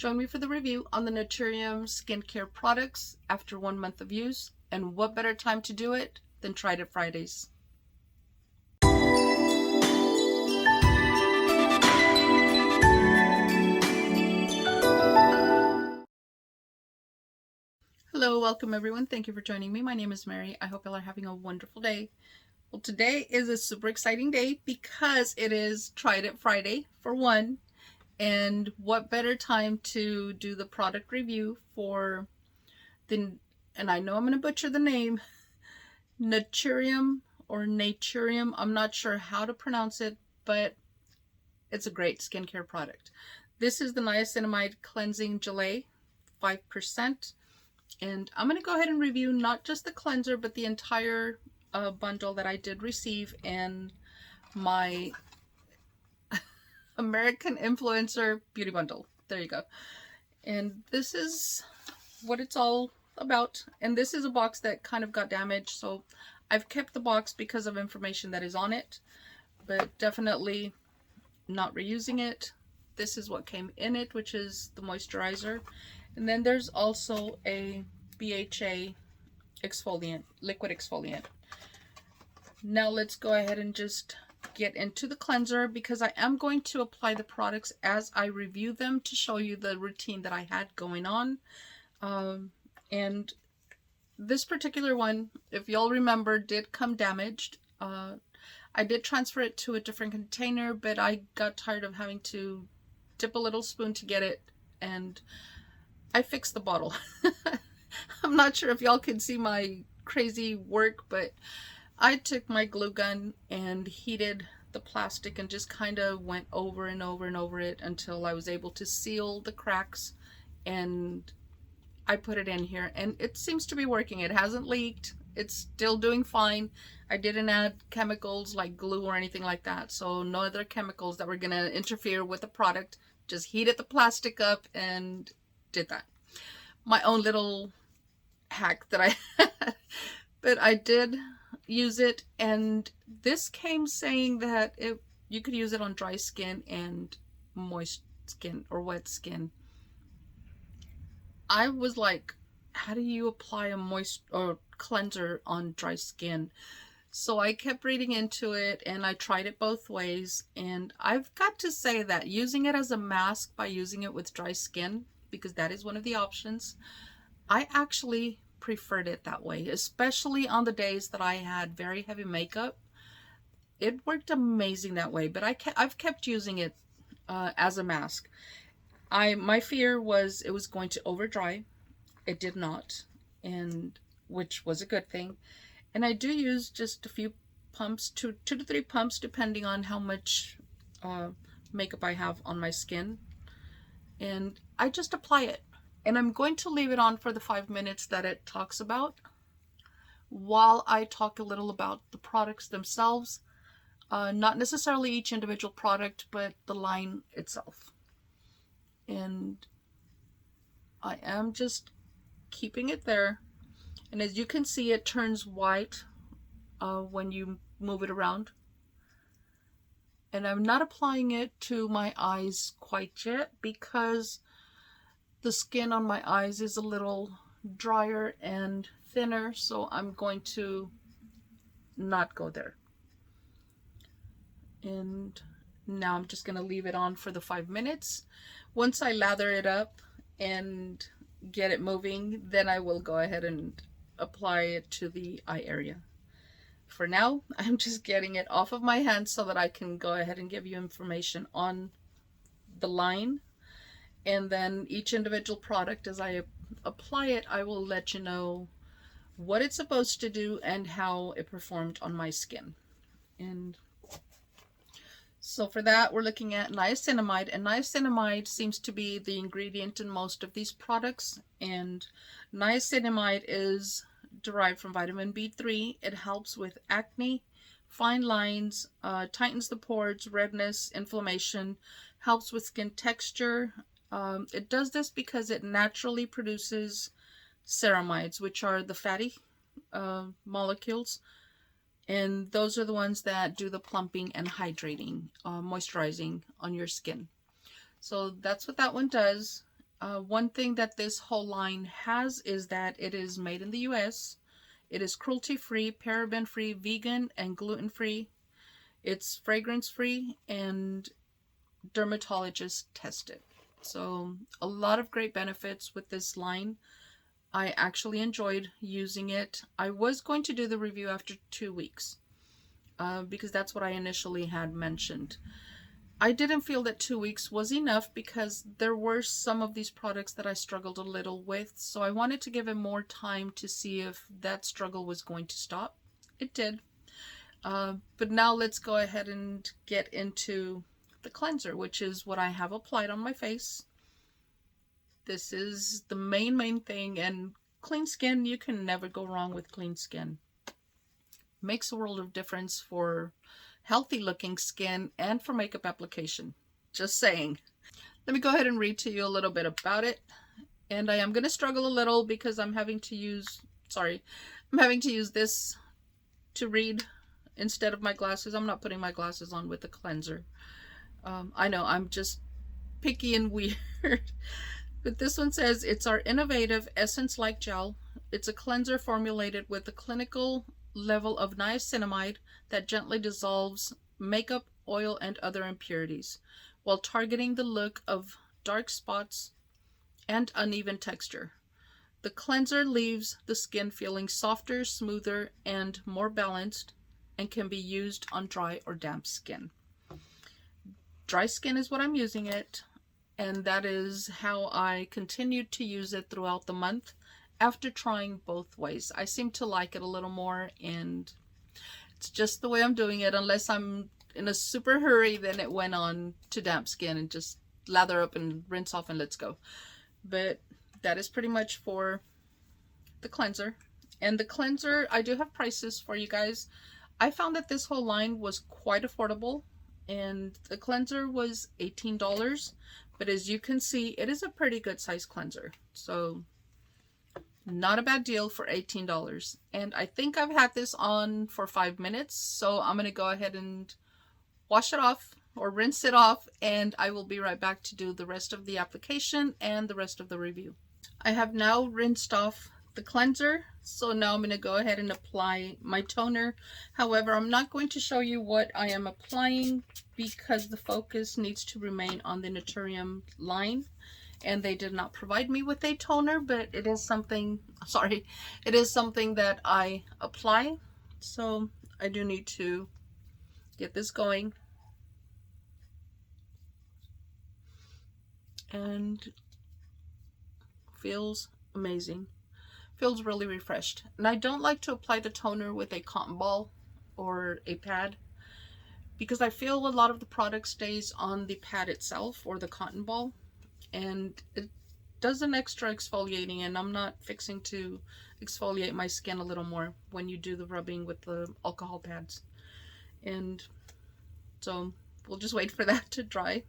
Join me for the review on the Naturium skincare products after 1 month of use, and what better time to do it than Tried It Fridays. Hello, welcome everyone. Thank you for joining me. My name is Mary. I hope you all are having a wonderful day. Well, today is a super exciting day because it is Tried It Friday for one. And what better time to do the product review for the, and I know I'm going to butcher the name, Naturium or Naturium. I'm not sure how to pronounce it, but it's a great skincare product. This is the Niacinamide Cleansing Gelée, 5%. And I'm going to go ahead and review not just the cleanser, but the entire bundle that I did receive in my American Influencer Beauty Bundle. There you go. And this is what it's all about. And this is a box that kind of got damaged, so I've kept the box because of information that is on it, but definitely not reusing it. This is what came in it, which is the moisturizer. And then there's also a BHA exfoliant, liquid exfoliant. Now let's go ahead and just get into the cleanser, because I am going to apply the products as I review them to show you the routine that I had going on. And this particular one, if y'all remember, did come damaged. I did transfer it to a different container, but I got tired of having to dip a little spoon to get it, and I fixed the bottle. I'm not sure if y'all can see my crazy work, but I took my glue gun and heated the plastic and just kind of went over and over and over it until I was able to seal the cracks, and I put it in here and it seems to be working. It hasn't leaked. It's still doing fine. I didn't add chemicals like glue or anything like that, so no other chemicals that were going to interfere with the product. Just heated the plastic up and did that. My own little hack that I had, but I did use it, and this came saying that you could use it on dry skin and moist skin or wet skin. I was like, how do you apply a moist or cleanser on dry skin? So I kept reading into it and I tried it both ways, and I've got to say that using it as a mask by using it with dry skin, because that is one of the options, I actually preferred it that way, especially on the days that I had very heavy makeup. It worked amazing that way, but I've kept using it as a mask. My fear was it was going to over dry. It did not, and which was a good thing. And I do use just a few pumps, 2 to 3 pumps, depending on how much makeup I have on my skin, and I just apply it. And I'm going to leave it on for the 5 minutes that it talks about, while I talk a little about the products themselves. Not necessarily each individual product, but the line itself. And I am just keeping it there. And as you can see, it turns white when you move it around. And I'm not applying it to my eyes quite yet, because the skin on my eyes is a little drier and thinner, so I'm going to not go there. And now I'm just going to leave it on for the 5 minutes. Once I lather it up and get it moving, then I will go ahead and apply it to the eye area. For now, I'm just getting it off of my hands so that I can go ahead and give you information on the line. And then each individual product, as I apply it, I will let you know what it's supposed to do and how it performed on my skin. And so for that, we're looking at niacinamide, and niacinamide seems to be the ingredient in most of these products. And niacinamide is derived from vitamin B3. It helps with acne, fine lines, tightens the pores, redness, inflammation, helps with skin texture. It does this because it naturally produces ceramides, which are the fatty molecules, and those are the ones that do the plumping and hydrating, moisturizing on your skin. So that's what that one does. One thing that this whole line has is that it is made in the US. It is cruelty-free, paraben-free, vegan, and gluten-free. It's fragrance-free and dermatologist tested. So a lot of great benefits with this line. I actually enjoyed using it. I was going to do the review after 2 weeks because that's what I initially had mentioned. I didn't feel that 2 weeks was enough because there were some of these products that I struggled a little with. So I wanted to give it more time to see if that struggle was going to stop. It did. But now let's go ahead and get into the cleanser, which is what I have applied on my face. This is the main thing, and clean skin, you can never go wrong with clean skin. Makes a world of difference for healthy looking skin and for makeup application. Just saying. Let me go ahead and read to you a little bit about it. And I am going to struggle a little because I'm having to use this to read instead of my glasses. I'm not putting my glasses on with the cleanser. I know, I'm just picky and weird. But this one says, it's our innovative essence-like gel. It's a cleanser formulated with a clinical level of niacinamide that gently dissolves makeup, oil, and other impurities, while targeting the look of dark spots and uneven texture. The cleanser leaves the skin feeling softer, smoother, and more balanced, and can be used on dry or damp skin. Dry skin is what I'm using it, and that is how I continued to use it throughout the month after trying both ways. I seem to like it a little more, and it's just the way I'm doing it. Unless I'm in a super hurry, then it went on to damp skin and just lather up and rinse off and let's go. But that is pretty much for the cleanser. And the cleanser, I do have prices for you guys. I found that this whole line was quite affordable, and the cleanser was $18. But as you can see, it is a pretty good size cleanser. So not a bad deal for $18. And I think I've had this on for 5 minutes. So I'm going to go ahead and wash it off or rinse it off. And I will be right back to do the rest of the application and the rest of the review. I have now rinsed off the cleanser. So now I'm going to go ahead and apply my toner. However, I'm not going to show you what I am applying because the focus needs to remain on the Naturium line. And they did not provide me with a toner, but it is something, it is something that I apply. So I do need to get this going. And feels amazing. Feels really refreshed. And I don't like to apply the toner with a cotton ball or a pad because I feel a lot of the product stays on the pad itself or the cotton ball. And it does an extra exfoliating, and I'm not fixing to exfoliate my skin a little more when you do the rubbing with the alcohol pads. And so we'll just wait for that to dry.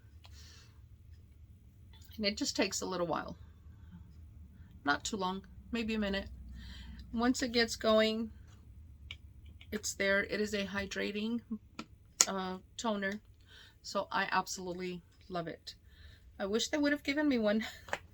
And it just takes a little while. Not too long, maybe a minute. Once it gets going, it's there. It is a hydrating toner, so I absolutely love it. I wish they would have given me one.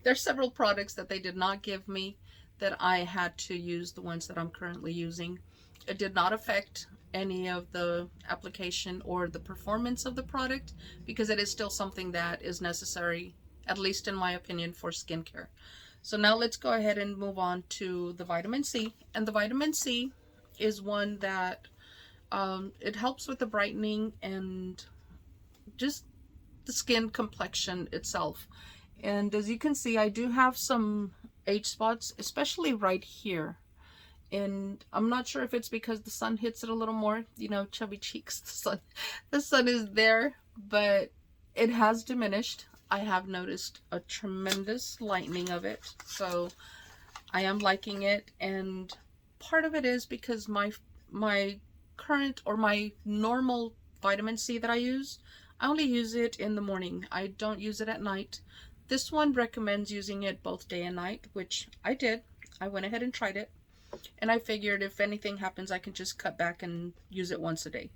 There's several products that they did not give me that I had to use the ones that I'm currently using. It did not affect any of the application or the performance of the product because it is still something that is necessary, at least in my opinion, for skincare. So now let's go ahead and move on to the vitamin C. And the vitamin C is one that it helps with the brightening and just the skin complexion itself. And as you can see, I do have some age spots, especially right here. And I'm not sure if it's because the sun hits it a little more, you know, chubby cheeks, the sun is there, but it has diminished. I have noticed a tremendous lightening of it, so I am liking it. And part of it is because my current or my normal vitamin C that I use, I only use it in the morning. I don't use it at night. This one recommends using it both day and night, which I did. I went ahead and tried it. And I figured if anything happens, I can just cut back and use it once a day.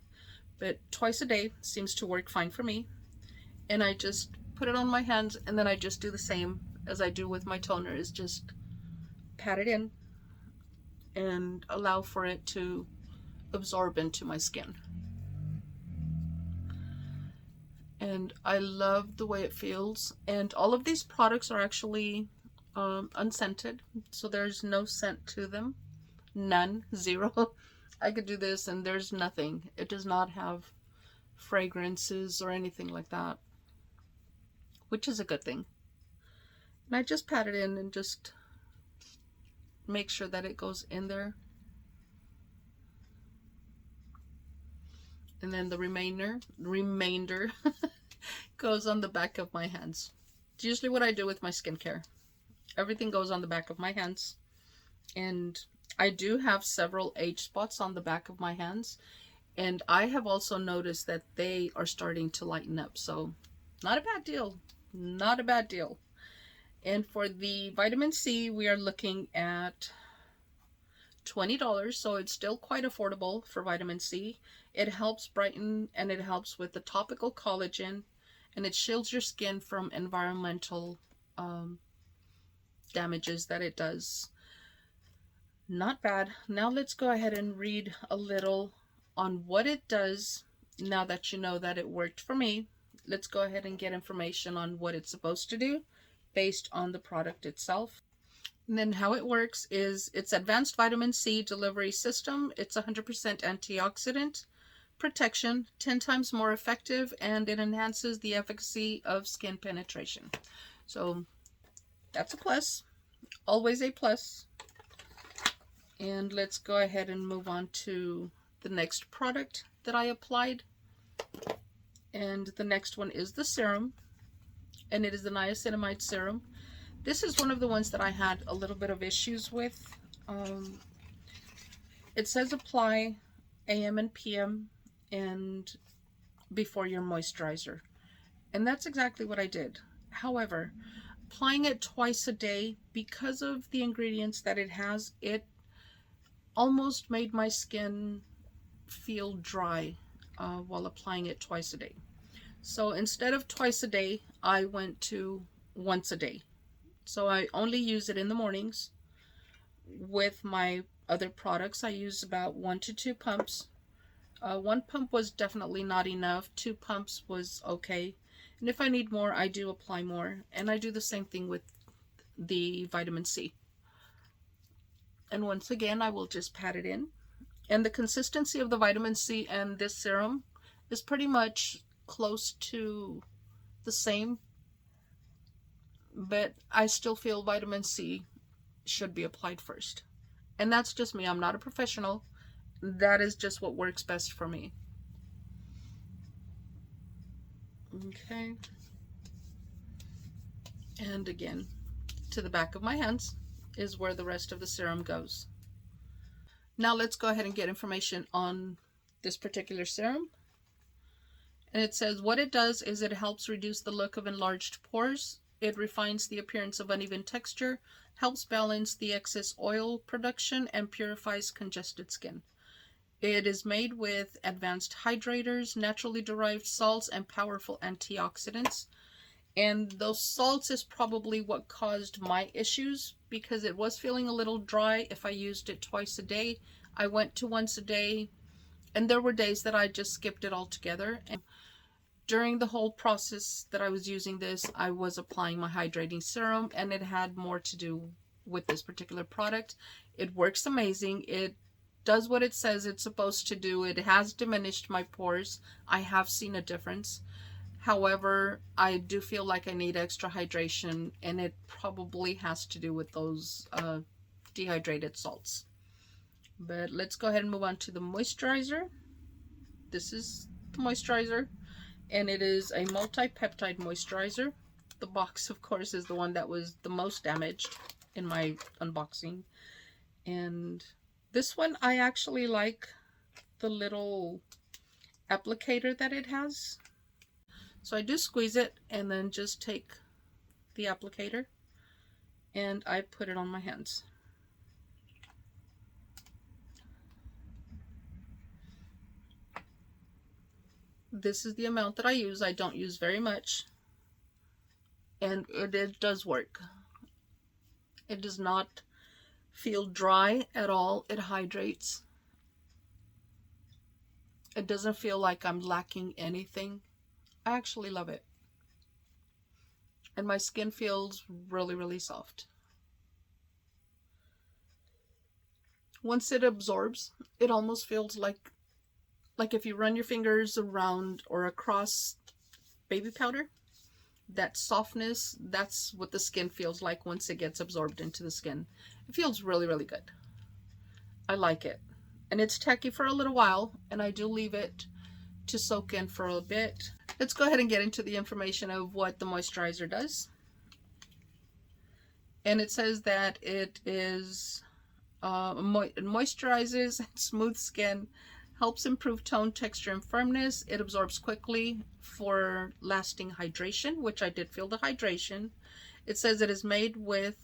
But twice a day seems to work fine for me. And I just put it on my hands, and then I just do the same as I do with my toner, is just pat it in and allow for it to absorb into my skin. And I love the way it feels. And all of these products are actually unscented, so there's no scent to them. None. Zero. I could do this and there's nothing. It does not have fragrances or anything like that, which is a good thing. And I just pat it in and just make sure that it goes in there. And then the remainder goes on the back of my hands. It's usually what I do with my skincare. Everything goes on the back of my hands. And I do have several age spots on the back of my hands. And I have also noticed that they are starting to lighten up. So not a bad deal. Not a bad deal. And for the vitamin C, we are looking at $20, so it's still quite affordable for vitamin C. It helps brighten and it helps with the topical collagen, and it shields your skin from environmental damages that it does. Not bad. Now let's go ahead and read a little on what it does. Now that you know that it worked for me, let's go ahead and get information on what it's supposed to do based on the product itself. And then how it works is it's advanced vitamin C delivery system. It's 100% antioxidant protection, 10 times more effective, and it enhances the efficacy of skin penetration. So that's a plus, always a plus. And let's go ahead and move on to the next product that I applied. And the next one is the serum, and it is the Niacinamide Serum. This is one of the ones that I had a little bit of issues with. It says apply AM and PM and before your moisturizer. And that's exactly what I did. However, applying it twice a day, because of the ingredients that it has, it almost made my skin feel dry while applying it twice a day. So instead of twice a day, I went to once a day. So I only use it in the mornings. With my other products, I use about 1 to 2 pumps. 1 pump was definitely not enough. 2 pumps was okay. And if I need more, I do apply more. And I do the same thing with the vitamin C. And once again, I will just pat it in. And the consistency of the vitamin C and this serum is pretty much close to the same. But I still feel vitamin C should be applied first. And that's just me. I'm not a professional. That is just what works best for me. Okay. And again, to the back of my hands is where the rest of the serum goes. Now let's go ahead and get information on this particular serum. And it says what it does is it helps reduce the look of enlarged pores. It refines the appearance of uneven texture, helps balance the excess oil production, and purifies congested skin. It is made with advanced hydrators, naturally derived salts, and powerful antioxidants. And those salts is probably what caused my issues, because it was feeling a little dry if I used it twice a day. I went to once a day, and there were days that I just skipped it altogether. And during the whole process that I was using this, I was applying my hydrating serum, and it had more to do with this particular product. It works amazing. It does what it says it's supposed to do. It has diminished my pores. I have seen a difference. However, I do feel like I need extra hydration, and it probably has to do with those dehydrated salts. But let's go ahead and move on to the moisturizer. This is the moisturizer, and it is a multi-peptide moisturizer. The box, of course, is the one that was the most damaged in my unboxing. And this one, I actually like the little applicator that it has. So I do squeeze it and then just take the applicator and I put it on my hands. This is the amount that I use. I don't use very much. and it does work. It does not feel dry at all. It hydrates. It doesn't feel like I'm lacking anything. I actually love it. And my skin feels really, really soft. Once it absorbs, it almost feels like if you run your fingers around or across baby powder, that softness, that's what the skin feels like once it gets absorbed into the skin. It feels really, really good. I like it. And it's tacky for a little while, and I do leave it to soak in for a bit. Let's go ahead and get into the information of what the moisturizer does. And it says that it is moisturizes smooth skin, helps improve tone, texture, and firmness. It absorbs quickly for lasting hydration, which I did feel the hydration. It says it is made with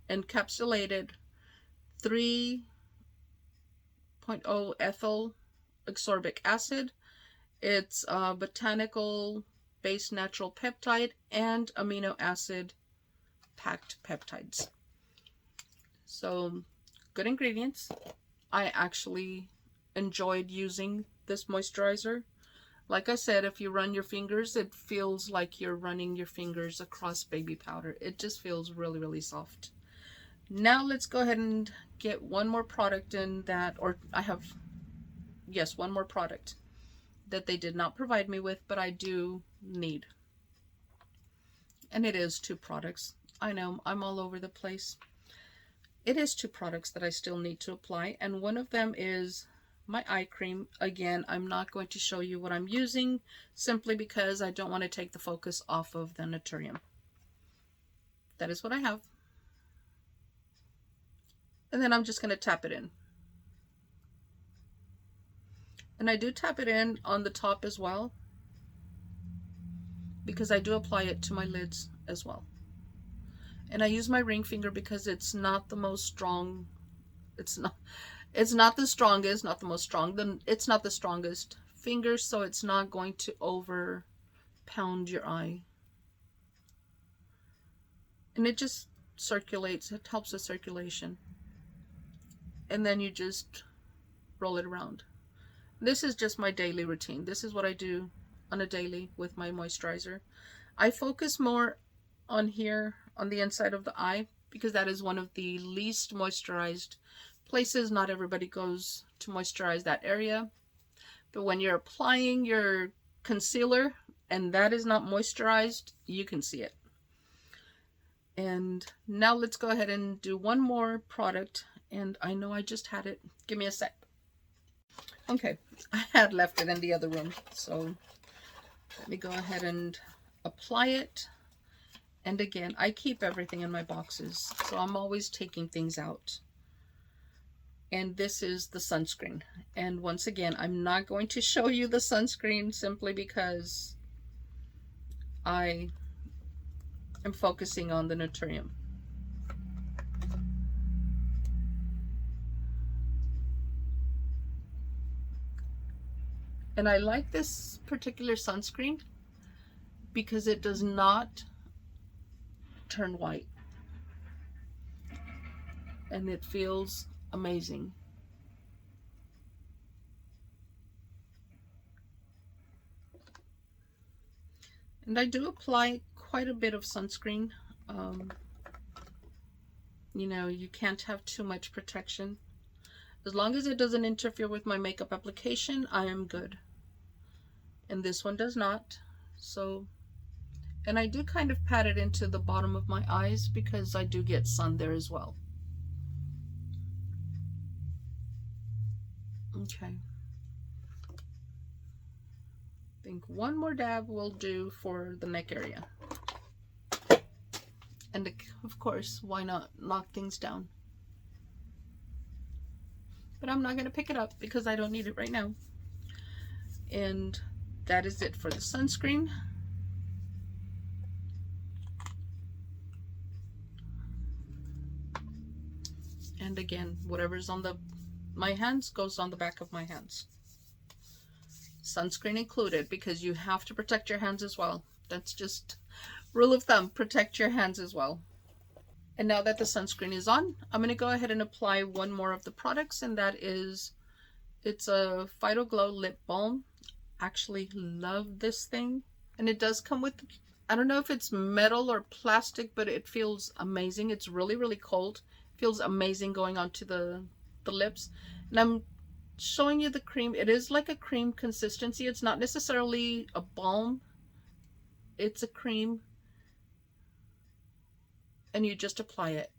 encapsulated 3.0 ethyl ascorbic acid. It's botanical based natural peptide and amino acid packed peptides. So good ingredients. I actually enjoyed using this moisturizer. Like I said, if you run your fingers, it feels like you're running your fingers across baby powder. It just feels really, really soft. Now let's go ahead and get one more product in that, or I have, yes, one more product that they did not provide me with, but I do need. And it is 2 products. I know, I'm all over the place. It is 2 products that I still need to apply, and one of them is my eye cream. Again, I'm not going to show you what I'm using simply because I don't want to take the focus off of the Naturium. That is what I have. And then I'm just going to tap it in. And I do tap it in on the top as well, because I do apply it to my lids as well. And I use my ring finger because it's not the most strong. It's not the strongest, not the most strong. Then it's not the strongest finger, so it's not going to over pound your eye. And it just circulates. It helps with circulation. And then you just roll it around. This is just my daily routine. This is what I do on a daily with my moisturizer. I focus more on here, on the inside of the eye, because that is one of the least moisturized places. Not everybody goes to moisturize that area. But when you're applying your concealer and that is not moisturized, you can see it. And now let's go ahead and do one more product. And I know I just had it. Give me a sec. Okay, I had left it in the other room, so let me go ahead and apply it. And again, I keep everything in my boxes, so I'm always taking things out. And this is the sunscreen. And once again, I'm not going to show you the sunscreen simply because I am focusing on the Naturium. And I like this particular sunscreen because it does not turn white. And it feels amazing. And I do apply quite a bit of sunscreen. You know, you can't have too much protection. As long as it doesn't interfere with my makeup application, I am good. And this one does not. So, and I do kind of pat it into the bottom of my eyes because I do get sun there as well. Okay. I think one more dab will do for the neck area. And of course, why not knock things down? But I'm not going to pick it up because I don't need it right now. And that is it for the sunscreen. And again, whatever's on my hands goes on the back of my hands. Sunscreen included, because you have to protect your hands as well. That's just Rule of thumb, protect your hands as well. And now that the sunscreen is on, I'm going to go ahead and apply one more of the products, and that is, it's a Phyto Glow Lip Balm. Actually love this thing. And it does come with, I don't know if it's metal or plastic, but it feels amazing. It's really, really cold. Feels amazing going onto the lips. And I'm showing you the cream. It is like a cream consistency. It's not necessarily a balm. It's a cream. And you just apply it.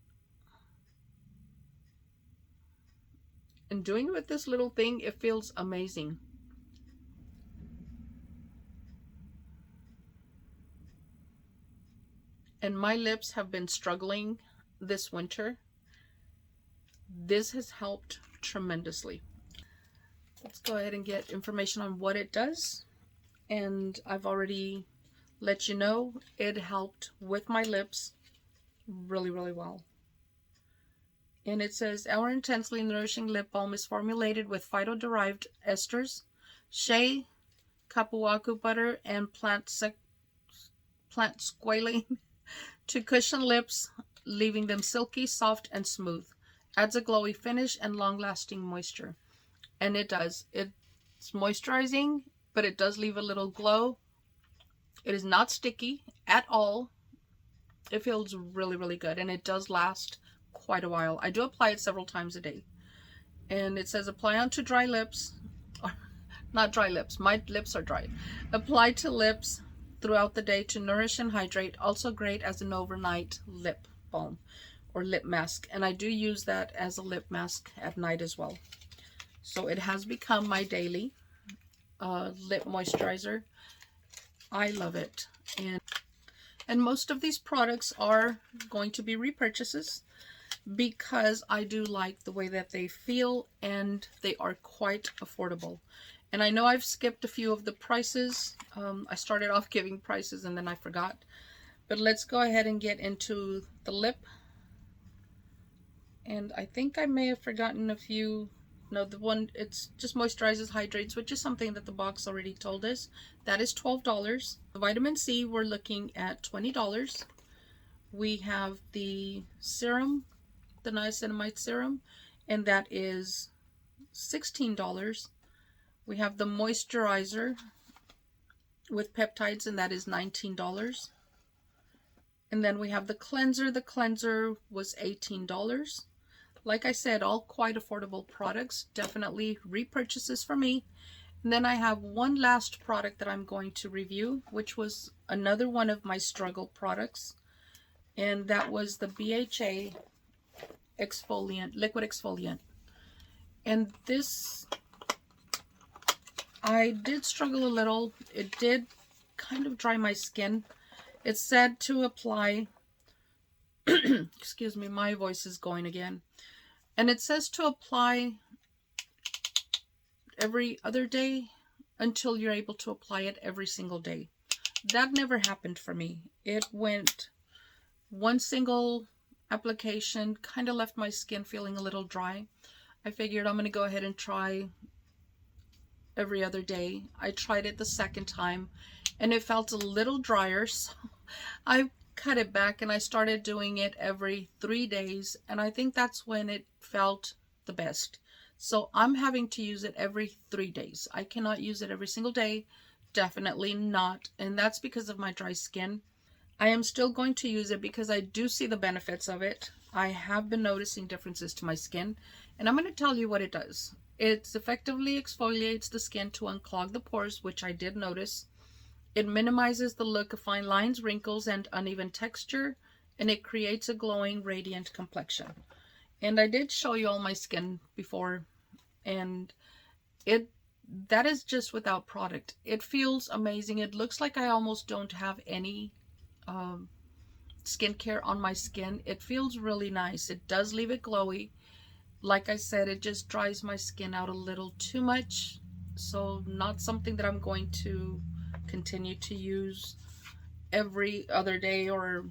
And doing it with this little thing, it feels amazing. And my lips have been struggling this winter. This has helped tremendously. Let's go ahead and get information on what it does. And I've already let you know it helped with my lips really, really well. And it says, our intensely nourishing lip balm is formulated with phyto-derived esters, shea, kapuaku butter, and plant squalane to cushion lips, leaving them silky, soft, and smooth. Adds a glowy finish and long-lasting moisture. And it does. It's moisturizing, but it does leave a little glow. It is not sticky at all. It feels really, really good, and it does last quite a while. I do apply it several times a day. And it says apply onto dry lips. Not dry lips. My lips are dry. Apply to lips throughout the day to nourish and hydrate. Also great as an overnight lip balm or lip mask. And I do use that as a lip mask at night as well. So it has become my daily lip moisturizer. I love it. And most of these products are going to be repurchases because I do like the way that they feel, and they are quite affordable. And I know I've skipped a few of the prices. I started off giving prices and then I forgot. But let's go ahead and get into the lip. And I think I may have forgotten a few. No, the one, it's just moisturizes, hydrates, which is something that the box already told us. That is $12. The vitamin C, we're looking at $20. We have the serum, the Niacinamide Serum, and that is $16. We have the moisturizer with peptides, and that is $19. And then we have the cleanser. The cleanser was $18. Like I said, all quite affordable products. Definitely repurchases for me. And then I have one last product that I'm going to review, which was another one of my struggle products. And that was the BHA exfoliant, liquid exfoliant. And this, I did struggle a little. It did kind of dry my skin. It said to apply, excuse me, my voice is going again. And it says to apply every other day until you're able to apply it every single day. That never happened for me. It went one single application, kind of left my skin feeling a little dry. I figured I'm going to go ahead and try every other day. I tried it the second time and it felt a little drier, so I cut it back and I started doing it every 3 days, and I think that's when it felt the best. So I'm having to use it every 3 days. I cannot use it every single day, definitely not, and that's because of my dry skin. I am still going to use it because I do see the benefits of it. I have been noticing differences to my skin, and I'm going to tell you what it does. It effectively exfoliates the skin to unclog the pores, which I did notice. It minimizes the look of fine lines, wrinkles, and uneven texture, and it creates a glowing, radiant complexion. And I did show you all my skin before, and that is just without product. It feels amazing. It looks like I almost don't have any skincare on my skin. It feels really nice. It does leave it glowy. Like I said, it just dries my skin out a little too much, so not something that I'm going to continue to use every other day, or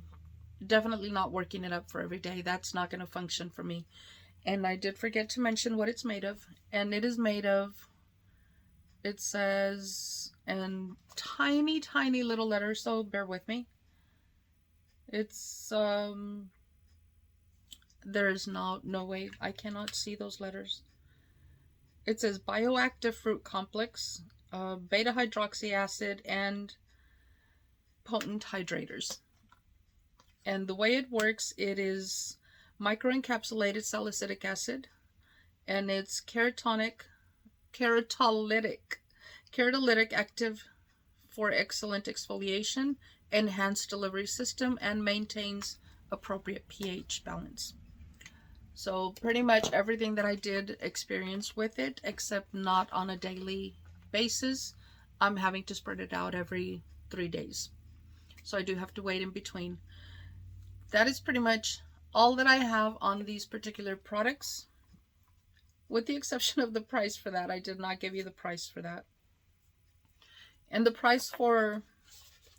definitely not working it up for every day. That's not going to function for me. And I did forget to mention what it's made of, and it is made of, it says in tiny little letters, so bear with me. It's there is no way, I cannot see those letters. It says bioactive fruit complex, beta hydroxy acid, and potent hydrators. And the way it works, it is microencapsulated salicylic acid, and it's keratolytic, active for excellent exfoliation, enhanced delivery system, and maintains appropriate pH balance. So pretty much everything that I did experience with it, except not on a daily basis. I'm having to spread it out every 3 days. So I do have to wait in between. That is pretty much all that I have on these particular products, with the exception of the price for that. I did not give you the price for that. And the price for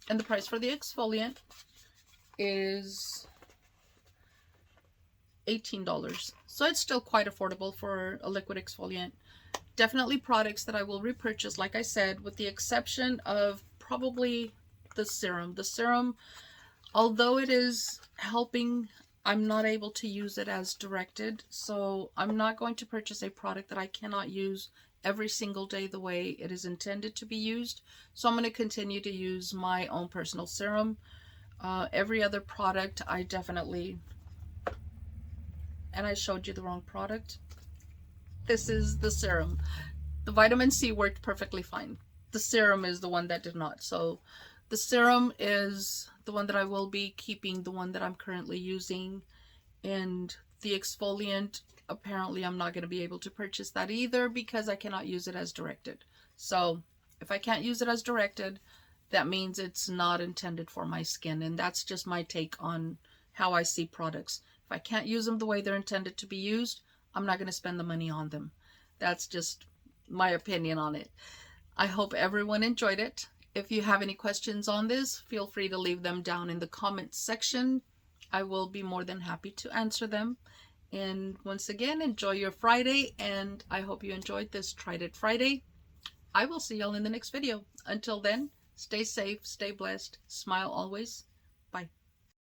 the exfoliant is $18. So it's still quite affordable for a liquid exfoliant. Definitely products that I will repurchase, like I said, with the exception of probably the serum. The serum, although it is helping, I'm not able to use it as directed. So I'm not going to purchase a product that I cannot use every single day the way it is intended to be used. So I'm going to continue to use my own personal serum. Every other product I definitely, and I showed you the wrong product. This is the serum. The vitamin C worked perfectly fine. The serum is the one that did not. So the serum is the one that I will be keeping, the one that I'm currently using. And the exfoliant, apparently I'm not going to be able to purchase that either because I cannot use it as directed. So if I can't use it as directed, that means it's not intended for my skin. And that's just my take on how I see products. If I can't use them the way they're intended to be used, I'm not going to spend the money on them. That's just my opinion on it. I hope everyone enjoyed it. If you have any questions on this, feel free to leave them down in the comments section. I will be more than happy to answer them. And once again, enjoy your Friday, and I hope you enjoyed this Tried It Friday. I will see y'all in the next video. Until then, stay safe, stay blessed, smile always,